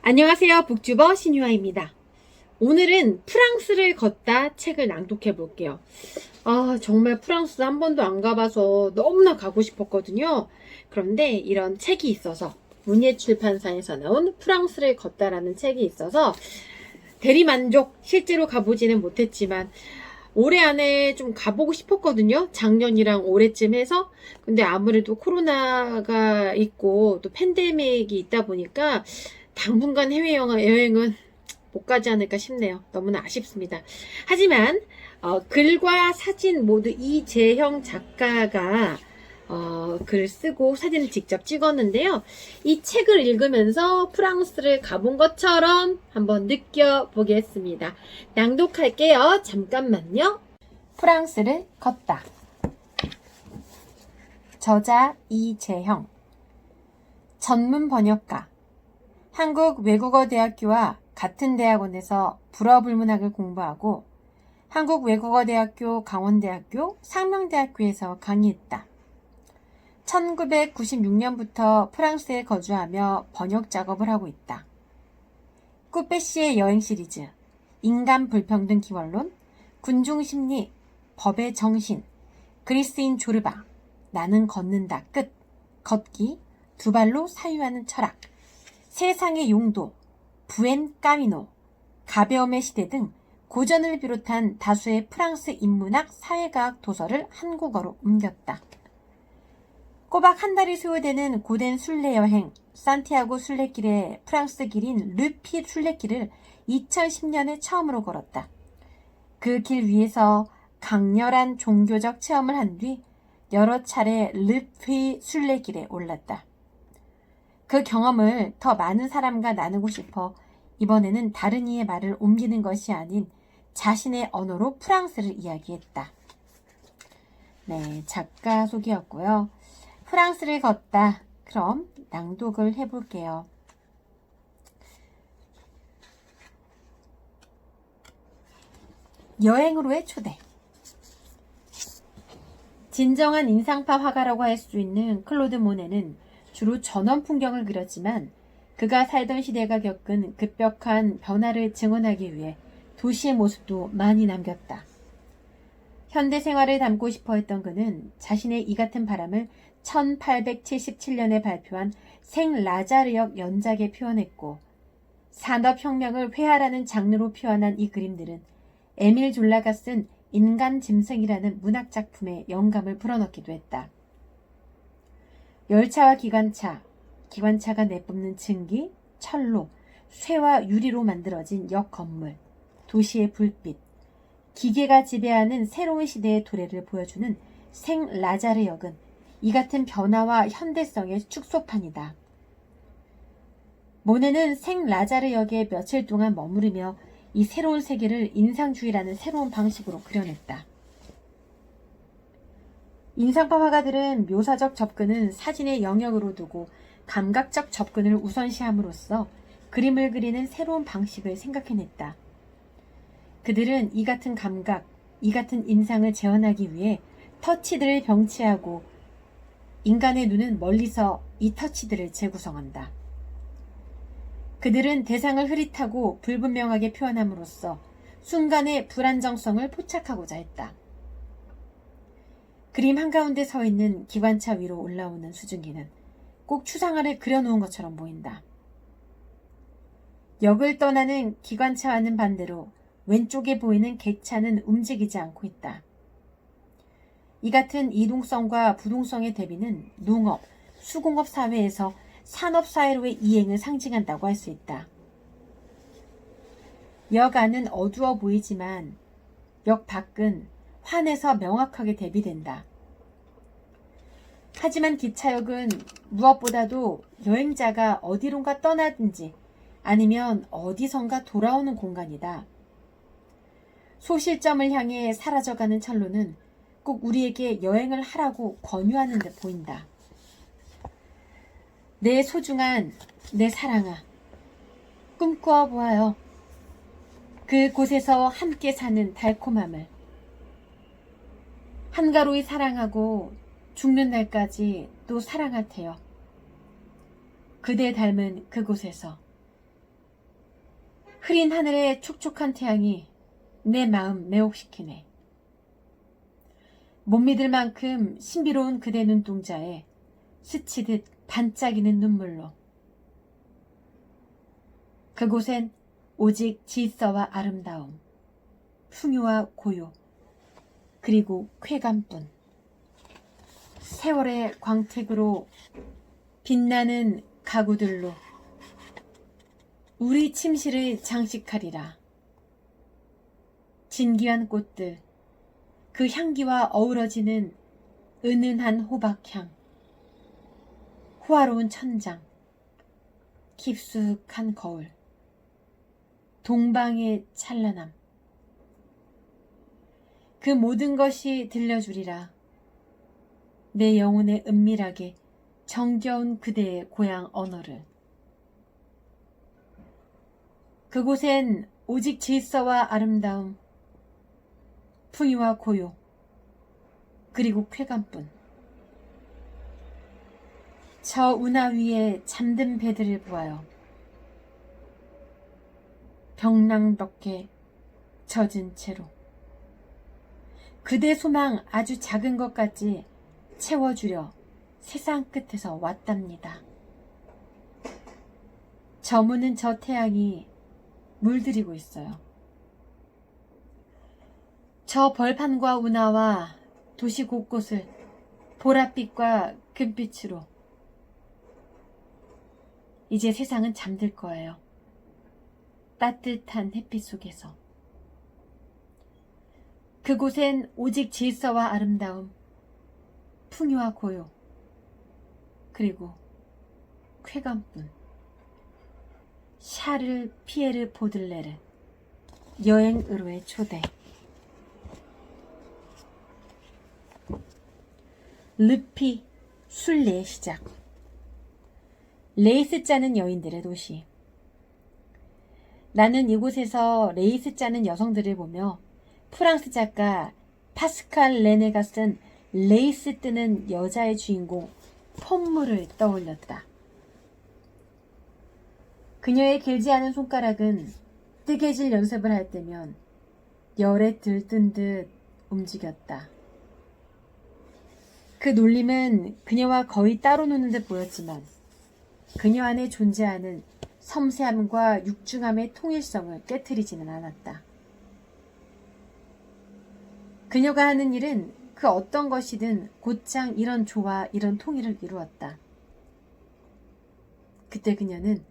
안녕하세요. 북튜버 신유아입니다. 오늘은 프랑스를 걷다 책을 낭독해 볼게요. 정말 프랑스 한 번도 안 가봐서 너무나 가고 싶었거든요. 그런데 이런 책이 있어서 문예출판사에서 나온 프랑스를 걷다라는 책이 있어서 대리만족, 실제로 가보지는 못했지만 올해 안에 좀 가보고 싶었거든요. 작년이랑 올해쯤 해서. 근데 아무래도 코로나가 있고 또 팬데믹이 있다 보니까 당분간 해외여행은 못 가지 않을까 싶네요. 너무나 아쉽습니다. 하지만 글과 사진 모두 이재형 작가가 글을 쓰고 사진을 직접 찍었는데요. 이 책을 읽으면서 프랑스를 가본 것처럼 한번 느껴보겠습니다. 낭독할게요. 잠깐만요. 프랑스를 걷다. 저자 이재형. 전문 번역가. 한국외국어대학교와 같은 대학원에서 불어불문학을 공부하고 한국외국어대학교, 강원대학교, 상명대학교에서 강의했다. 1996년부터 프랑스에 거주하며 번역 작업을 하고 있다. 꾸페시의 여행 시리즈, 인간 불평등 기원론, 군중심리, 법의 정신, 그리스인 조르바, 나는 걷는다 끝, 걷기, 두 발로 사유하는 철학, 세상의 용도, 부엔 까미노, 가벼움의 시대 등 고전을 비롯한 다수의 프랑스 인문학, 사회과학 도서를 한국어로 옮겼다. 꼬박 한 달이 소요되는 고된 순례여행, 산티아고 순례길의 프랑스 길인 르피 순례길을 2010년에 처음으로 걸었다. 그 길 위에서 강렬한 종교적 체험을 한 뒤 여러 차례 르피 순례길에 올랐다. 그 경험을 더 많은 사람과 나누고 싶어 이번에는 다른 이의 말을 옮기는 것이 아닌 자신의 언어로 프랑스를 이야기했다. 네, 작가 소개였고요. 프랑스를 걷다. 그럼 낭독을 해볼게요. 여행으로의 초대. 진정한 인상파 화가라고 할 수 있는 클로드 모네는 주로 전원 풍경을 그렸지만 그가 살던 시대가 겪은 급격한 변화를 증언하기 위해 도시의 모습도 많이 남겼다. 현대 생활을 담고 싶어 했던 그는 자신의 이 같은 바람을 1877년에 발표한 생라자르역 연작에 표현했고 산업혁명을 회화라는 장르로 표현한 이 그림들은 에밀 졸라가 쓴 인간 짐승이라는 문학작품에 영감을 불어넣기도 했다. 열차와 기관차가 내뿜는 증기, 철로, 쇠와 유리로 만들어진 역 건물, 도시의 불빛, 기계가 지배하는 새로운 시대의 도래를 보여주는 생라자르역은 이 같은 변화와 현대성의 축소판이다. 모네는 생라자르역에 며칠 동안 머무르며 이 새로운 세계를 인상주의라는 새로운 방식으로 그려냈다. 인상파 화가들은 묘사적 접근은 사진의 영역으로 두고 감각적 접근을 우선시함으로써 그림을 그리는 새로운 방식을 생각해냈다. 그들은 이 같은 감각, 이 같은 인상을 재현하기 위해 터치들을 병치하고 인간의 눈은 멀리서 이 터치들을 재구성한다. 그들은 대상을 흐릿하고 불분명하게 표현함으로써 순간의 불안정성을 포착하고자 했다. 그림 한가운데 서 있는 기관차 위로 올라오는 수증기는 꼭 추상화를 그려놓은 것처럼 보인다. 역을 떠나는 기관차와는 반대로 왼쪽에 보이는 객차는 움직이지 않고 있다. 이 같은 이동성과 부동성의 대비는 농업, 수공업 사회에서 산업사회로의 이행을 상징한다고 할 수 있다. 역 안은 어두워 보이지만 역 밖은 환해서 명확하게 대비된다. 하지만 기차역은 무엇보다도 여행자가 어디론가 떠나든지 아니면 어디선가 돌아오는 공간이다. 소실점을 향해 사라져가는 철로는 꼭 우리에게 여행을 하라고 권유하는 듯 보인다. 내 소중한 내 사랑아, 꿈꾸어 보아요. 그곳에서 함께 사는 달콤함을. 한가로이 사랑하고 죽는 날까지 또 사랑할 테요. 그대 닮은 그곳에서. 흐린 하늘의 촉촉한 태양이 내 마음 매혹시키네. 못 믿을 만큼 신비로운 그대 눈동자에 스치듯 반짝이는 눈물로 그곳엔 오직 질서와 아름다움, 풍요와 고요, 그리고 쾌감뿐. 세월의 광택으로 빛나는 가구들로 우리 침실을 장식하리라. 진귀한 꽃들, 그 향기와 어우러지는 은은한 호박향, 호화로운 천장, 깊숙한 거울, 동방의 찬란함, 그 모든 것이 들려주리라. 내 영혼에 은밀하게 정겨운 그대의 고향 언어를. 그곳엔 오직 질서와 아름다움, 풍요와 고요, 그리고 쾌감뿐. 저 운하 위에 잠든 배들을 보아요. 벽랑벽에 젖은 채로 그대 소망 아주 작은 것까지 채워주려 세상 끝에서 왔답니다. 저무는 저 태양이 물들이고 있어요. 저 벌판과 운하와 도시 곳곳을 보랏빛과 금빛으로. 이제 세상은 잠들 거예요. 따뜻한 햇빛 속에서. 그곳엔 오직 질서와 아름다움, 풍요와 고요, 그리고 쾌감뿐. 샤를 피에르 보들레르, 여행으로의 초대. 르피, 순례의 시작. 레이스 짜는 여인들의 도시. 나는 이곳에서 레이스 짜는 여성들을 보며 프랑스 작가 파스칼 레네가 쓴 레이스 뜨는 여자의 주인공 폼무를 떠올렸다. 그녀의 길지 않은 손가락은 뜨개질 연습을 할 때면 열에 들뜬 듯 움직였다. 그 놀림은 그녀와 거의 따로 노는 듯 보였지만 그녀 안에 존재하는 섬세함과 육중함의 통일성을 깨트리지는 않았다. 그녀가 하는 일은 그 어떤 것이든 곧장 이런 조화, 이런 통일을 이루었다. 그때 그녀는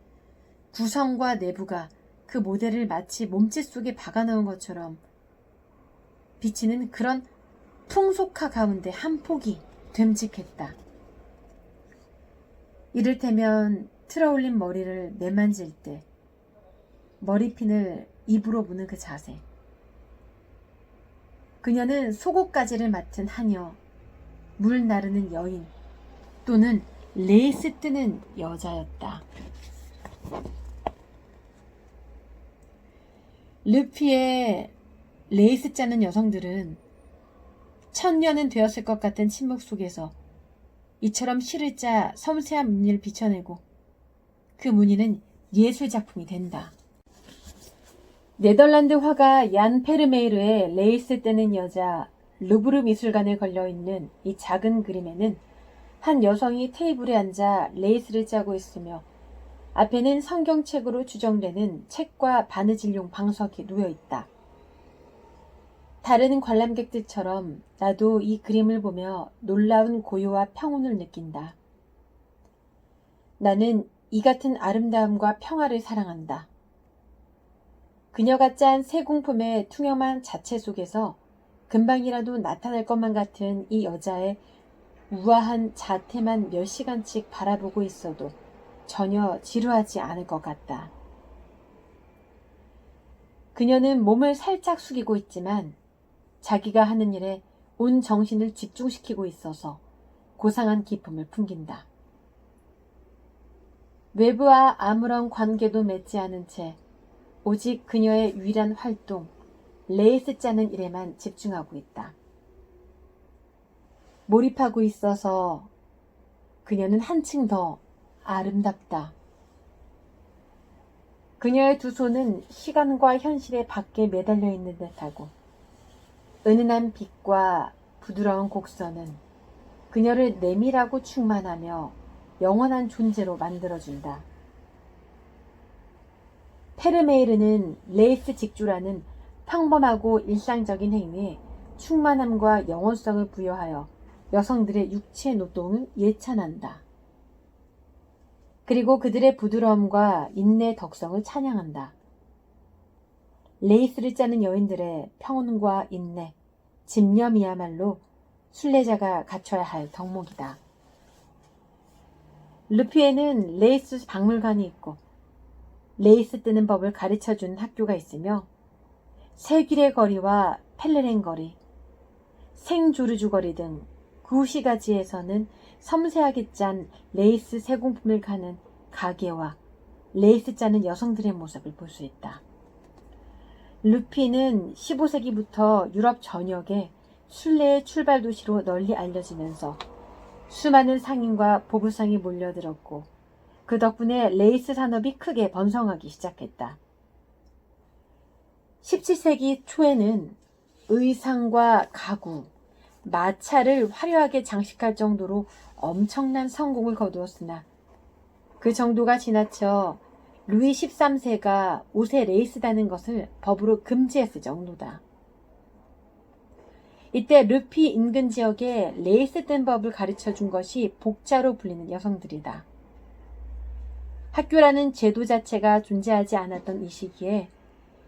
구성과 내부가 그 모델을 마치 몸짓 속에 박아넣은 것처럼 비치는 그런 풍속화 가운데 한 폭이 됨직했다. 이를테면 틀어올린 머리를 매만질 때 머리핀을 입으로 무는 그 자세. 그녀는 속옷가지를 맡은 하녀, 물 나르는 여인 또는 레이스 뜨는 여자였다. 르피의 레이스 짜는 여성들은 천년은 되었을 것 같은 침묵 속에서 이처럼 시를 짜 섬세한 무늬를 비춰내고 그 무늬는 예술작품이 된다. 네덜란드 화가 얀 페르메이르의 레이스 뜨는 여자 루브르 미술관에 걸려있는 이 작은 그림에는 한 여성이 테이블에 앉아 레이스를 짜고 있으며 앞에는 성경책으로 주정되는 책과 바느질용 방석이 놓여있다. 다른 관람객들처럼 나도 이 그림을 보며 놀라운 고요와 평온을 느낀다. 나는 이 같은 아름다움과 평화를 사랑한다. 그녀가 짠 세공품의 투명한 자체 속에서 금방이라도 나타날 것만 같은 이 여자의 우아한 자태만 몇 시간씩 바라보고 있어도 전혀 지루하지 않을 것 같다. 그녀는 몸을 살짝 숙이고 있지만 자기가 하는 일에 온 정신을 집중시키고 있어서 고상한 기쁨을 풍긴다. 외부와 아무런 관계도 맺지 않은 채 오직 그녀의 유일한 활동, 레이스 짜는 일에만 집중하고 있다. 몰입하고 있어서 그녀는 한층 더 아름답다. 그녀의 두 손은 시간과 현실의 밖에 매달려 있는 듯하고 은은한 빛과 부드러운 곡선은 그녀를 내밀하고 충만하며 영원한 존재로 만들어준다. 페르메이르는 레이스 직주라는 평범하고 일상적인 행위에 충만함과 영원성을 부여하여 여성들의 육체 노동을 예찬한다. 그리고 그들의 부드러움과 인내 덕성을 찬양한다. 레이스를 짜는 여인들의 평온과 인내, 집념이야말로 순례자가 갖춰야 할 덕목이다. 르피에는 레이스 박물관이 있고 레이스 뜨는 법을 가르쳐주는 학교가 있으며 세길의 거리와 펠레렌 거리, 생조르주 거리 등 구시가지에서는 섬세하게 짠 레이스 세공품을 가는 가게와 레이스 짜는 여성들의 모습을 볼 수 있다. 루피는 15세기부터 유럽 전역에 순례의 출발 도시로 널리 알려지면서 수많은 상인과 보부상이 몰려들었고 그 덕분에 레이스 산업이 크게 번성하기 시작했다. 17세기 초에는 의상과 가구, 마차를 화려하게 장식할 정도로 엄청난 성공을 거두었으나 그 정도가 지나쳐 루이 13세가 옷에 레이스 다는 것을 법으로 금지했을 정도다. 이때 르피 인근 지역에 레이스 뜬 법을 가르쳐준 것이 복자로 불리는 여성들이다. 학교라는 제도 자체가 존재하지 않았던 이 시기에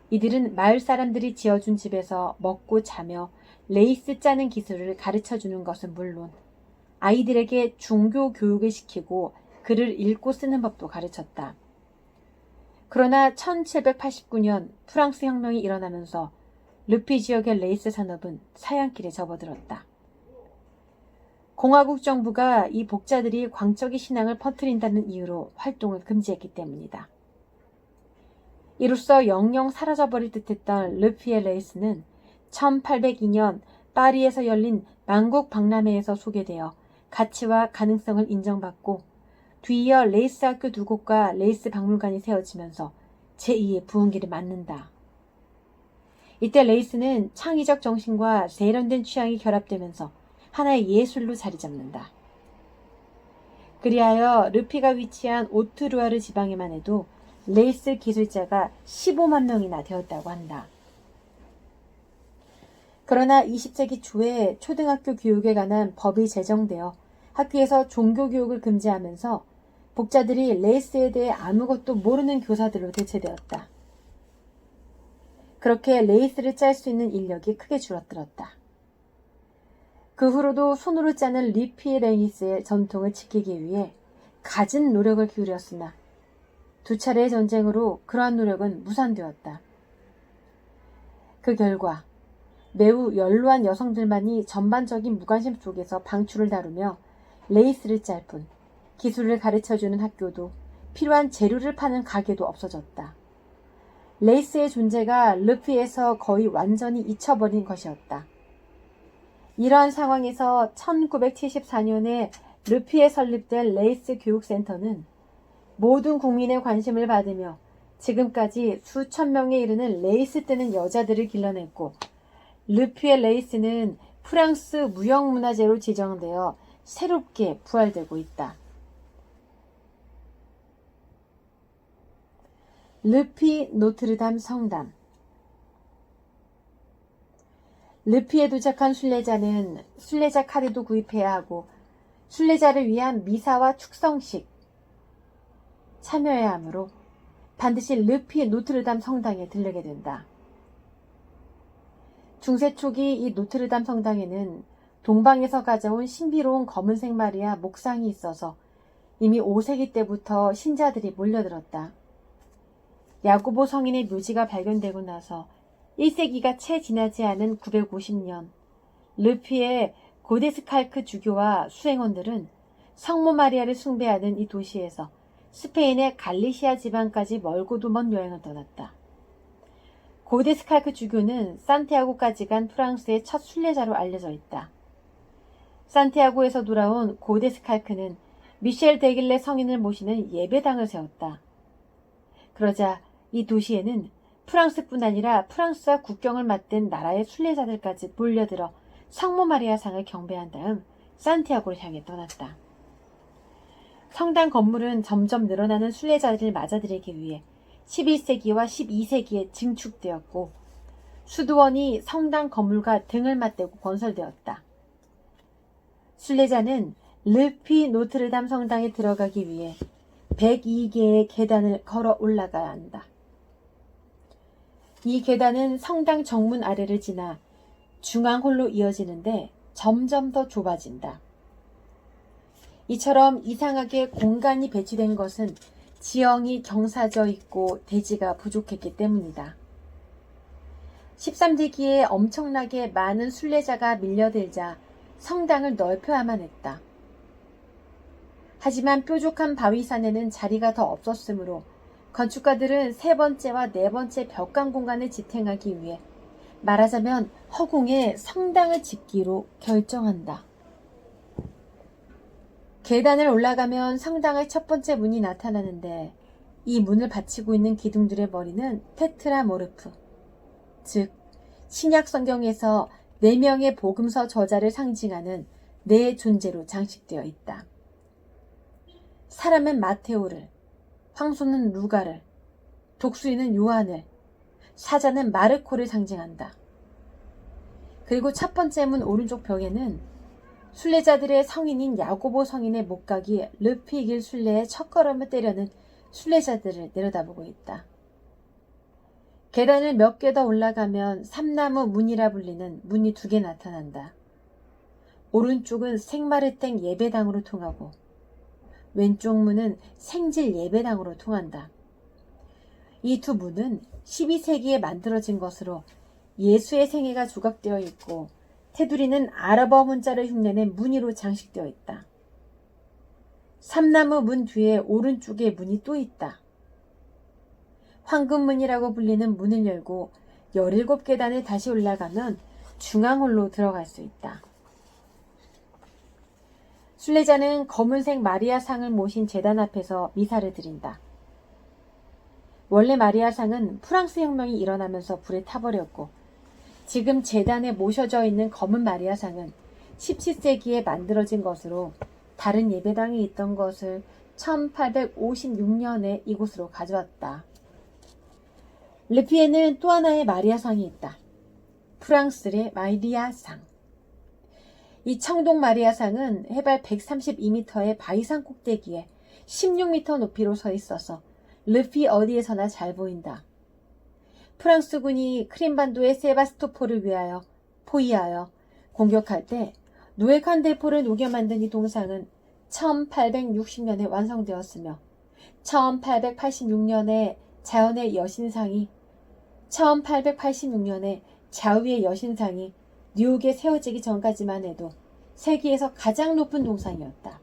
이들은 마을 사람들이 지어준 집에서 먹고 자며 레이스 짜는 기술을 가르쳐주는 것은 물론 아이들에게 종교 교육을 시키고 글을 읽고 쓰는 법도 가르쳤다. 그러나 1789년 프랑스 혁명이 일어나면서 르피 지역의 레이스 산업은 사양길에 접어들었다. 공화국 정부가 이 복자들이 광적인 신앙을 퍼뜨린다는 이유로 활동을 금지했기 때문이다. 이로써 영영 사라져버릴 듯했던 르피의 레이스는 1802년 파리에서 열린 만국 박람회에서 소개되어 가치와 가능성을 인정받고 뒤이어 레이스 학교 2곳과 레이스 박물관이 세워지면서 제2의 부흥기를 맞는다. 이때 레이스는 창의적 정신과 세련된 취향이 결합되면서 하나의 예술로 자리 잡는다. 그리하여 르피가 위치한 오트루아르 지방에만 해도 레이스 기술자가 15만 명이나 되었다고 한다. 그러나 20세기 초에 초등학교 교육에 관한 법이 제정되어 학교에서 종교 교육을 금지하면서 복자들이 레이스에 대해 아무것도 모르는 교사들로 대체되었다. 그렇게 레이스를 짤 수 있는 인력이 크게 줄어들었다. 그 후로도 손으로 짜는 리피 레이스의 전통을 지키기 위해 갖은 노력을 기울였으나 두 차례의 전쟁으로 그러한 노력은 무산되었다. 그 결과 매우 연로한 여성들만이 전반적인 무관심 속에서 방출을 다루며 레이스를 짤 뿐 기술을 가르쳐주는 학교도 필요한 재료를 파는 가게도 없어졌다. 레이스의 존재가 르피에서 거의 완전히 잊혀버린 것이었다. 이러한 상황에서 1974년에 르피에 설립된 레이스 교육센터는 모든 국민의 관심을 받으며 지금까지 수천 명에 이르는 레이스 뜨는 여자들을 길러냈고 르피의 레이스는 프랑스 무형문화재로 지정되어 새롭게 부활되고 있다. 르피 노트르담 성당. 르피에 도착한 순례자는 순례자 카드도 구입해야 하고 순례자를 위한 미사와 축성식 참여해야 하므로 반드시 르피 노트르담 성당에 들르게 된다. 중세 초기 이 노트르담 성당에는 동방에서 가져온 신비로운 검은색 마리아 목상이 있어서 이미 5세기 때부터 신자들이 몰려들었다. 야고보 성인의 묘지가 발견되고 나서 1세기가 채 지나지 않은 950년 르피의 고데스칼크 주교와 수행원들은 성모 마리아를 숭배하는 이 도시에서 스페인의 갈리시아 지방까지 멀고도 먼 여행을 떠났다. 고데스칼크 주교는 산티아고까지 간 프랑스의 첫 순례자로 알려져 있다. 산티아고에서 돌아온 고데스칼크는 미셸 데길레 성인을 모시는 예배당을 세웠다. 그러자 이 도시에는 프랑스뿐 아니라 프랑스와 국경을 맞댄 나라의 순례자들까지 몰려들어 성모 마리아상을 경배한 다음 산티아고를 향해 떠났다. 성당 건물은 점점 늘어나는 순례자들을 맞아들이기 위해 11세기와 12세기에 증축되었고 수도원이 성당 건물과 등을 맞대고 건설되었다. 순례자는 르피 노트르담 성당에 들어가기 위해 102개의 계단을 걸어 올라가야 한다. 이 계단은 성당 정문 아래를 지나 중앙홀로 이어지는데 점점 더 좁아진다. 이처럼 이상하게 공간이 배치된 것은 지형이 경사져 있고 대지가 부족했기 때문이다. 13세기에 엄청나게 많은 순례자가 밀려들자 성당을 넓혀야만 했다. 하지만 뾰족한 바위산에는 자리가 더 없었으므로 건축가들은 세 번째와 네 번째 벽간 공간을 지탱하기 위해 말하자면 허공에 성당을 짓기로 결정한다. 계단을 올라가면 성당의 첫 번째 문이 나타나는데 이 문을 받치고 있는 기둥들의 머리는 테트라모르프, 즉 신약 성경에서 4명의 복음서 저자를 상징하는 네 존재로 장식되어 있다. 사람은 마테오를, 황소는 루가를, 독수리는 요한을, 사자는 마르코를 상징한다. 그리고 첫 번째 문 오른쪽 벽에는 순례자들의 성인인 야고보 성인의 목각이 르피길 순례의 첫걸음을 때려는 순례자들을 내려다보고 있다. 계단을 몇 개 더 올라가면 삼나무 문이라 불리는 문이 2개 나타난다. 오른쪽은 생마르땡 예배당으로 통하고 왼쪽 문은 생질 예배당으로 통한다. 이 두 문은 12세기에 만들어진 것으로 예수의 생애가 조각되어 있고 테두리는 아랍어 문자를 흉내낸 무늬로 장식되어 있다. 삼나무 문 뒤에 오른쪽에 문이 또 있다. 황금문이라고 불리는 문을 열고 17계단을 다시 올라가면 중앙홀로 들어갈 수 있다. 순례자는 검은색 마리아상을 모신 제단 앞에서 미사를 드린다. 원래 마리아상은 프랑스 혁명이 일어나면서 불에 타버렸고 지금 제단에 모셔져 있는 검은 마리아상은 17세기에 만들어진 것으로 다른 예배당이 있던 것을 1856년에 이곳으로 가져왔다. 르피에는 또 하나의 마리아상이 있다. 프랑스의 마리아상. 이 청동 마리아상은 해발 132m의 바위산 꼭대기에 16m 높이로 서 있어서 르피 어디에서나 잘 보인다. 프랑스군이 크림반도의 세바스토폴을 포위하여 공격할 때 노에칸델포를 녹여 만든 이 동상은 1860년에 완성되었으며 1886년에 자연의 여신상이 1886년에 자유의 여신상이 뉴욕에 세워지기 전까지만 해도 세계에서 가장 높은 동상이었다.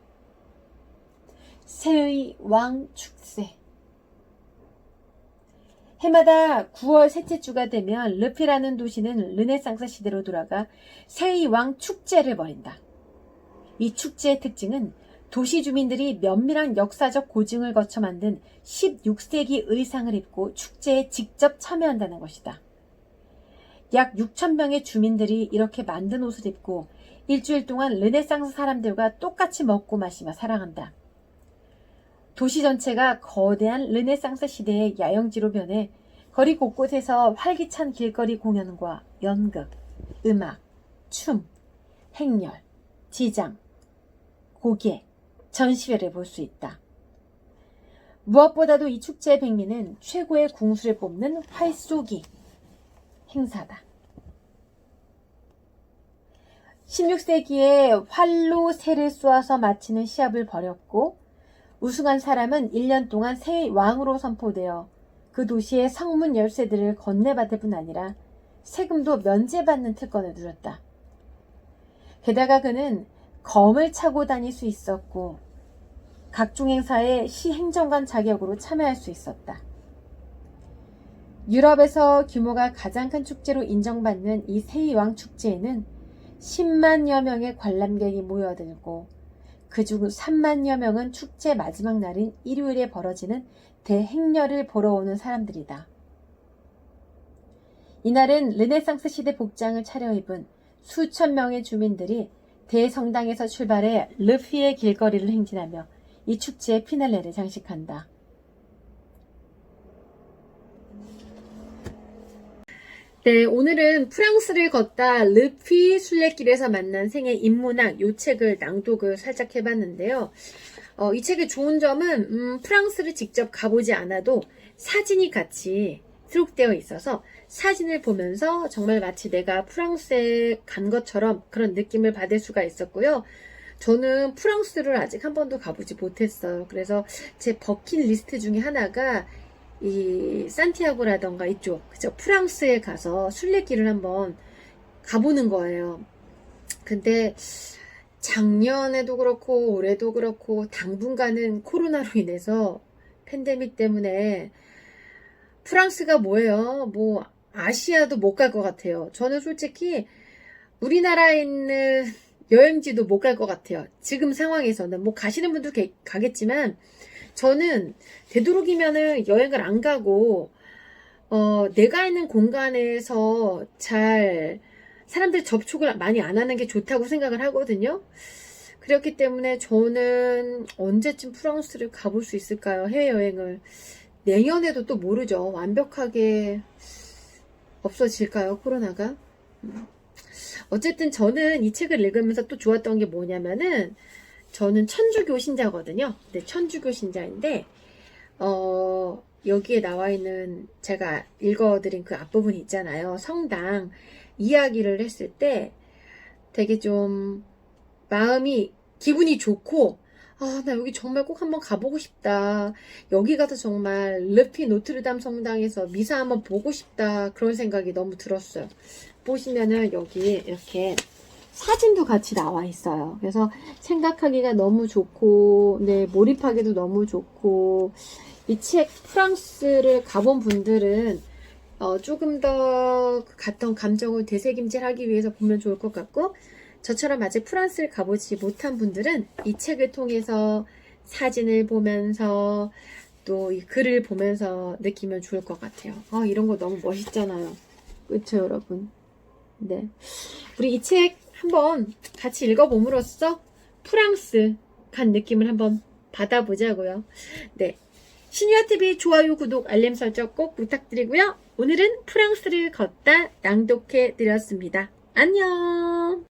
새의 왕 축제. 해마다 9월 셋째 주가 되면 르피라는 도시는 르네상스 시대로 돌아가 새의 왕 축제를 벌인다. 이 축제의 특징은 도시 주민들이 면밀한 역사적 고증을 거쳐 만든 16세기 의상을 입고 축제에 직접 참여한다는 것이다. 약 6,000명의 주민들이 이렇게 만든 옷을 입고 일주일 동안 르네상스 사람들과 똑같이 먹고 마시며 살아간다. 도시 전체가 거대한 르네상스 시대의 야영지로 변해 거리 곳곳에서 활기찬 길거리 공연과 연극, 음악, 춤, 행렬, 지장, 고개, 전시회를 볼 수 있다. 무엇보다도 이 축제의 백미는 최고의 궁수를 뽑는 활쏘기 행사다. 16세기에 활로 새를 쏘아서 마치는 시합을 벌였고 우승한 사람은 1년 동안 새의 왕으로 선포되어 그 도시의 성문 열쇠들을 건네받을 뿐 아니라 세금도 면제받는 특권을 누렸다. 게다가 그는 검을 차고 다닐 수 있었고 각종 행사에 시행정관 자격으로 참여할 수 있었다. 유럽에서 규모가 가장 큰 축제로 인정받는 이 새의 왕 축제에는 10만여 명의 관람객이 모여들고 그중 3만여 명은 축제 마지막 날인 일요일에 벌어지는 대행렬을 보러 오는 사람들이다. 이날은 르네상스 시대 복장을 차려입은 수천 명의 주민들이 대성당에서 출발해 르피의 길거리를 행진하며 이 축제의 피날레를 장식한다. 네, 오늘은 프랑스를 걷다 르피 순례길에서 만난 생의 인문학 요 책을 낭독을 살짝 해봤는데요. 이 책의 좋은 점은 프랑스를 직접 가보지 않아도 사진이 같이 수록되어 있어서 사진을 보면서 정말 마치 내가 프랑스에 간 것처럼 그런 느낌을 받을 수가 있었고요. 저는 프랑스를 아직 한 번도 가보지 못했어요. 그래서 제 버킷리스트 중에 하나가 이 산티아고라던가 이쪽 그죠? 프랑스에 가서 순례길을 한번 가보는 거예요. 근데 작년에도 그렇고 올해도 그렇고 당분간은 코로나로 인해서 팬데믹 때문에 프랑스가 뭐예요? 뭐 아시아도 못 갈 것 같아요. 저는 솔직히 우리나라에 있는 여행지도 못 갈 것 같아요. 지금 상황에서는 뭐 가시는 분도 가겠지만 저는 되도록이면은 여행을 안 가고 내가 있는 공간에서 잘 사람들 접촉을 많이 안 하는 게 좋다고 생각을 하거든요. 그렇기 때문에 저는 언제쯤 프랑스를 가볼 수 있을까요? 해외여행을. 내년에도 또 모르죠. 완벽하게 없어질까요? 코로나가? 어쨌든 저는 이 책을 읽으면서 또 좋았던 게 뭐냐면은 저는 천주교 신자거든요. 네, 천주교 신자인데 여기에 나와 있는 제가 읽어드린 그 앞부분 있잖아요. 성당 이야기를 했을 때 되게 좀 마음이 기분이 좋고 나 여기 정말 꼭 한번 가보고 싶다. 여기 가서 정말 르피 노트르담 성당에서 미사 한번 보고 싶다. 그런 생각이 너무 들었어요. 보시면은 여기 이렇게 사진도 같이 나와 있어요. 그래서 생각하기가 너무 좋고, 네, 몰입하기도 너무 좋고, 이 책 프랑스를 가본 분들은 조금 더 갔던 감정을 되새김질하기 위해서 보면 좋을 것 같고, 저처럼 아직 프랑스를 가보지 못한 분들은 이 책을 통해서 사진을 보면서 또 이 글을 보면서 느끼면 좋을 것 같아요. 이런 거 너무 멋있잖아요. 그렇죠, 여러분? 네. 우리 이 책 한번 같이 읽어봄으로써 프랑스 간 느낌을 한번 받아보자고요. 네. 신유아TV 좋아요, 구독, 알림 설정 꼭 부탁드리고요. 오늘은 프랑스를 걷다 낭독해 드렸습니다. 안녕!